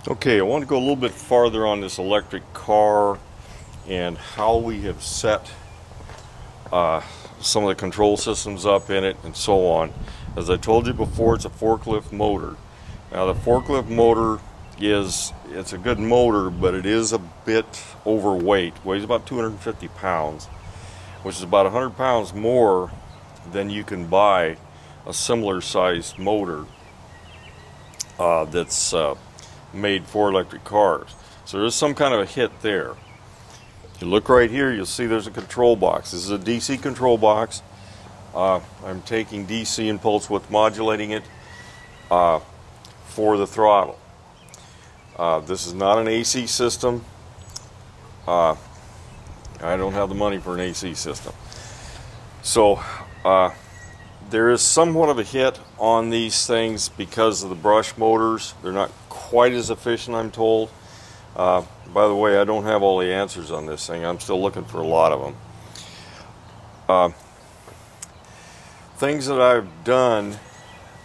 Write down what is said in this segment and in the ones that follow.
Okay, I want to go a little bit farther on this electric car and how we have set some of the control systems up in it and so on. As I told you before, it's a forklift motor. Now the forklift motor it's a good motor, but it is a bit overweight. Weighs about 250 pounds, which is about 100 pounds more than you can buy a similar sized motor that's made for electric cars. So there's some kind of a hit there. If you look right here, you'll see there's a control box. This is a DC control box. I'm taking DC and pulse width modulating it for the throttle. This is not an AC system. I don't have the money for an AC system. So there is somewhat of a hit on these things because of the brush motors. They're not quite as efficient, I'm told. By the way, I don't have all the answers on this thing. I'm still looking for a lot of them. Things that I've done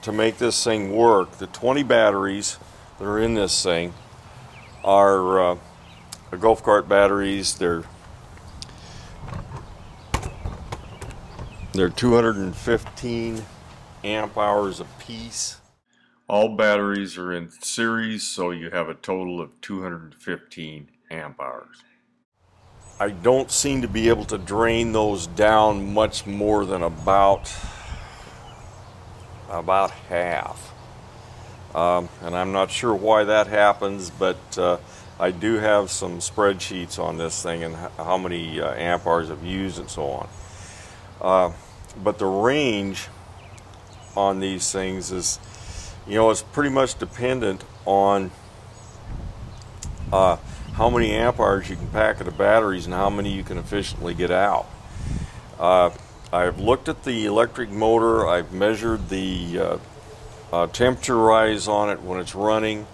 to make this thing work, the 20 batteries that are in this thing are golf cart batteries. They're 215 amp hours a piece. All batteries are in series, so you have a total of 215 amp hours. I don't seem to be able to drain those down much more than about half. And I'm not sure why that happens, but I do have some spreadsheets on this thing and how many amp hours I've used and so on. But the range on these things is, it's pretty much dependent on how many amp hours you can pack of the batteries and how many you can efficiently get out. I've looked at the electric motor. I've measured the temperature rise on it when it's running.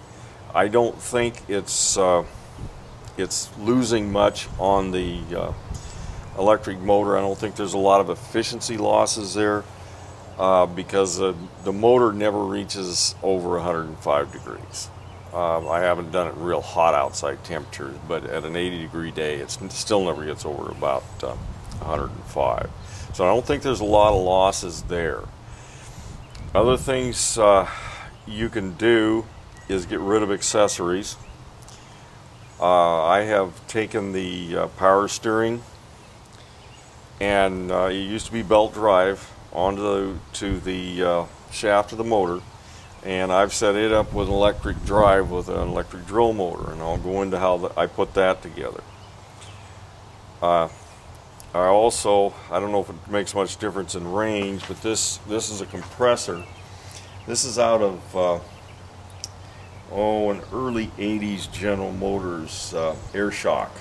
I don't think it's losing much on the electric motor. I don't think there's a lot of efficiency losses there because the motor never reaches over 105 degrees. I haven't done it real hot outside temperatures, but at an 80-degree day it still never gets over about 105. So I don't think there's a lot of losses there. Other things you can do is get rid of accessories. I have taken the power steering, and it used to be belt drive, onto the shaft of the motor, and I've set it up with an electric drive with an electric drill motor, and I'll go into how I put that together. I don't know if it makes much difference in range, but this is a compressor. This is out of an early 80s General Motors air shock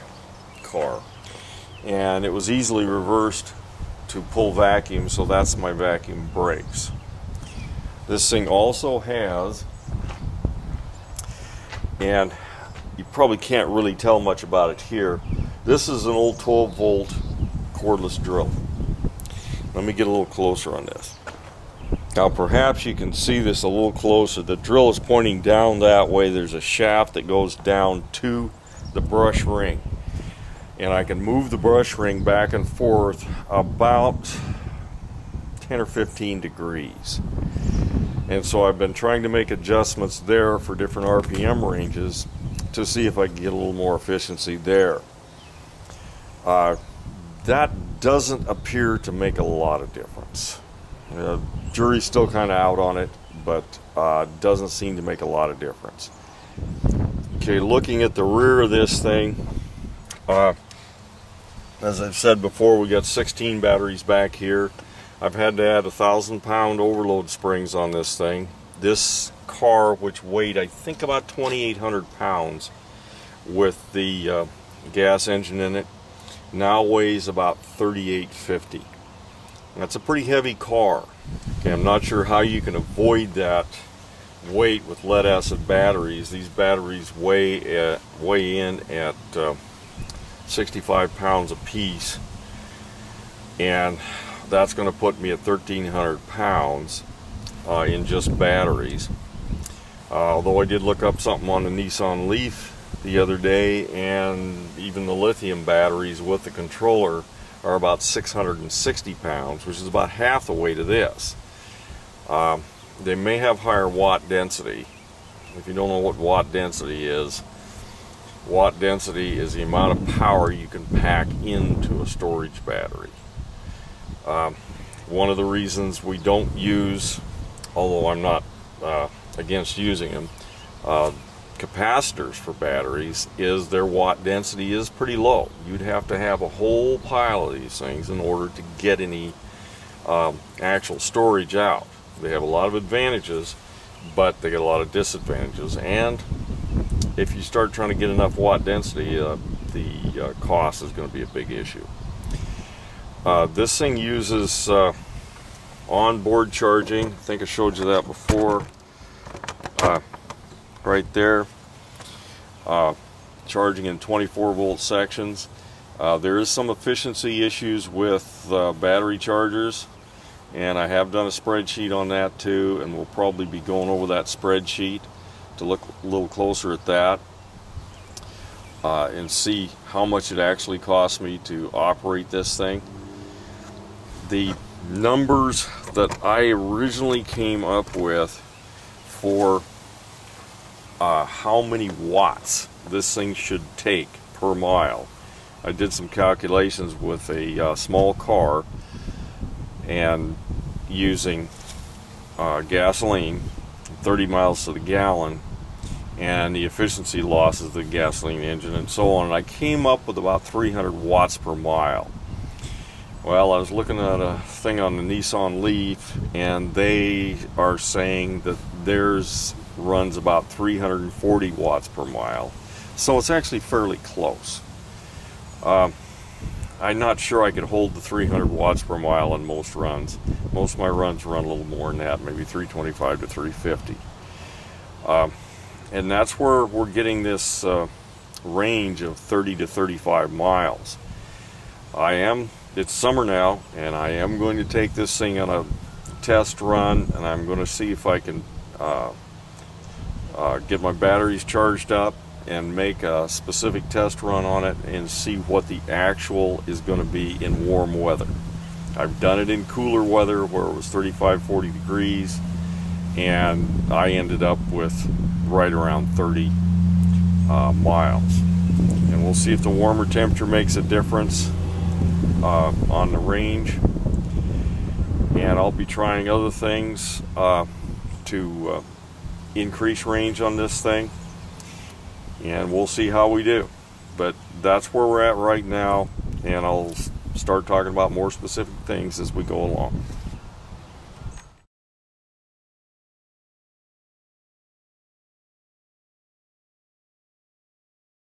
car, and it was easily reversed to pull vacuum, so that's my vacuum brakes. This thing also has, and you probably can't really tell much about it here, this is an old 12-volt cordless drill. Let me get a little closer on this. Now perhaps you can see this a little closer. The drill is pointing down that way. There's a shaft that goes down to the brush ring, and I can move the brush ring back and forth about 10 or 15 degrees. And so I've been trying to make adjustments there for different RPM ranges to see if I can get a little more efficiency there. That doesn't appear to make a lot of difference. Jury's still kind of out on it, but doesn't seem to make a lot of difference. Okay, looking at the rear of this thing, as I've said before, we got 16 batteries back here. I've had to add 1,000-pound overload springs on this thing. This car, which weighed I think about 2,800 pounds with the gas engine in it, now weighs about 3,850. That's a pretty heavy car. Okay, I'm not sure how you can avoid that weight with lead acid batteries. These batteries weigh in at 65 pounds a piece, and that's going to put me at 1,300 pounds in just batteries. Although I did look up something on the Nissan Leaf the other day, and even the lithium batteries with the controller are about 660 pounds, which is about half the weight of this. They may have higher watt density. If you don't know what watt density is the amount of power you can pack into a storage battery. One of the reasons we don't use, although I'm not against using them, capacitors for batteries, is their watt density is pretty low. You'd have to have a whole pile of these things in order to get any actual storage out. They have a lot of advantages, but they get a lot of disadvantages, and if you start trying to get enough watt density, the cost is going to be a big issue. This thing uses onboard charging. I think I showed you that before. Right there, charging in 24-volt sections. There is some efficiency issues with battery chargers, and I have done a spreadsheet on that too, and we'll probably be going over that spreadsheet to look a little closer at that and see how much it actually costs me to operate this thing. The numbers that I originally came up with for how many watts this thing should take per mile, I did some calculations with a small car and using gasoline, 30 miles to the gallon, and the efficiency losses of the gasoline engine and so on, and I came up with about 300 watts per mile. Well, I was looking at a thing on the Nissan Leaf, and they are saying that theirs runs about 340 watts per mile, so it's actually fairly close. I'm not sure I could hold the 300 watts per mile on most runs. Most of my runs run a little more than that, maybe 325 to 350. And that's where we're getting this range of 30 to 35 miles. It's summer now, and I am going to take this thing on a test run, and I'm going to see if I can get my batteries charged up and make a specific test run on it and see what the actual is going to be in warm weather. I've done it in cooler weather where it was 35-40 degrees, and I ended up with right around 30 miles. And we'll see if the warmer temperature makes a difference on the range, and I'll be trying other things to increase range on this thing, and we'll see how we do. But that's where we're at right now, and I'll start talking about more specific things as we go along.